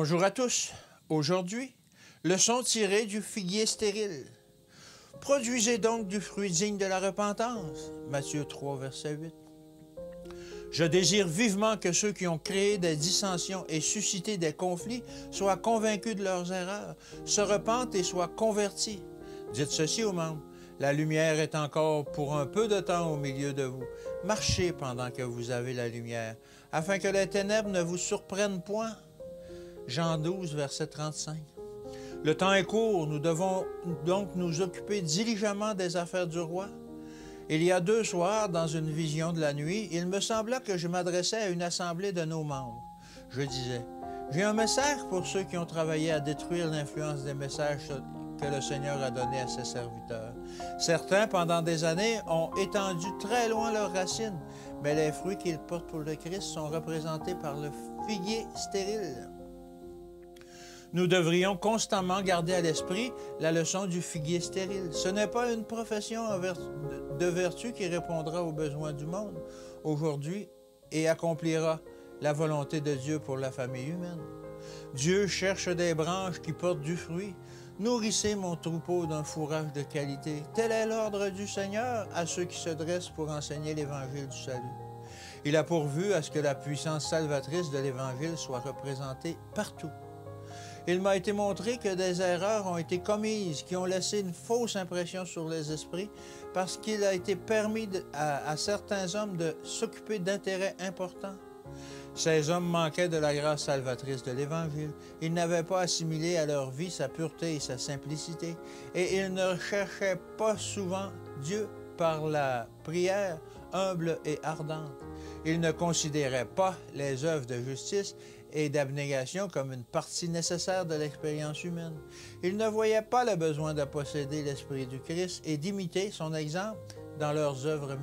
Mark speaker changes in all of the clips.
Speaker 1: Bonjour à tous. Aujourd'hui, leçon tirée du figuier stérile. Produisez donc du fruit digne de la repentance. Matthieu 3, verset 8. Je désire vivement que ceux qui ont créé des dissensions et suscité des conflits soient convaincus de leurs erreurs, se repentent et soient convertis. Dites ceci aux membres. La lumière est encore pour un peu de temps au milieu de vous. Marchez pendant que vous avez la lumière, afin que les ténèbres ne vous surprennent point. Jean 12, verset 35. Le temps est court, nous devons donc nous occuper diligemment des affaires du roi. Il y a 2 soirs, dans une vision de la nuit, il me sembla que je m'adressais à une assemblée de nos membres. Je disais, « J'ai un message pour ceux qui ont travaillé à détruire l'influence des messages que le Seigneur a donnés à ses serviteurs. Certains, pendant des années, ont étendu très loin leurs racines, mais les fruits qu'ils portent pour le Christ sont représentés par le figuier stérile. » Nous devrions constamment garder à l'esprit la leçon du figuier stérile. Ce n'est pas une profession de vertu qui répondra aux besoins du monde aujourd'hui et accomplira la volonté de Dieu pour la famille humaine. Dieu cherche des branches qui portent du fruit. Nourrissez mon troupeau d'un fourrage de qualité. Tel est l'ordre du Seigneur à ceux qui se dressent pour enseigner l'Évangile du salut. Il a pourvu à ce que la puissance salvatrice de l'Évangile soit représentée partout. Il m'a été montré que des erreurs ont été commises qui ont laissé une fausse impression sur les esprits parce qu'il a été permis à certains hommes de s'occuper d'intérêts importants. Ces hommes manquaient de la grâce salvatrice de l'Évangile. Ils n'avaient pas assimilé à leur vie sa pureté et sa simplicité, et ils ne cherchaient pas souvent Dieu par la prière humble et ardente. Ils ne considéraient pas les œuvres de justice et d'abnégation comme une partie nécessaire de l'expérience humaine. Ils ne voyaient pas le besoin de posséder l'Esprit du Christ et d'imiter son exemple dans leurs œuvres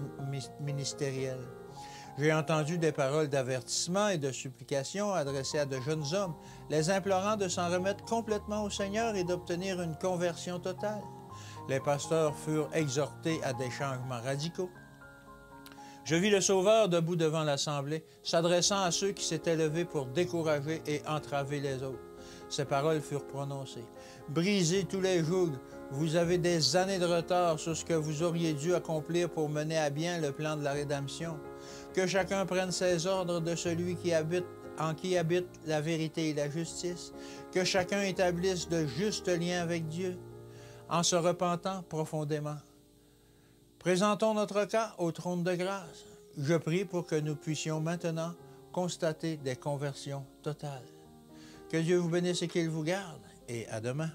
Speaker 1: ministérielles. J'ai entendu des paroles d'avertissement et de supplication adressées à de jeunes hommes, les implorant de s'en remettre complètement au Seigneur et d'obtenir une conversion totale. Les pasteurs furent exhortés à des changements radicaux. Je vis le Sauveur debout devant l'Assemblée, s'adressant à ceux qui s'étaient levés pour décourager et entraver les autres. Ces paroles furent prononcées. « Brisez tous les jougs, vous avez des années de retard sur ce que vous auriez dû accomplir pour mener à bien le plan de la rédemption. Que chacun prenne ses ordres de celui en qui habite la vérité et la justice. Que chacun établisse de justes liens avec Dieu, en se repentant profondément. Présentons notre cas au trône de grâce. Je prie pour que nous puissions maintenant constater des conversions totales. Que Dieu vous bénisse et qu'il vous garde, et à demain.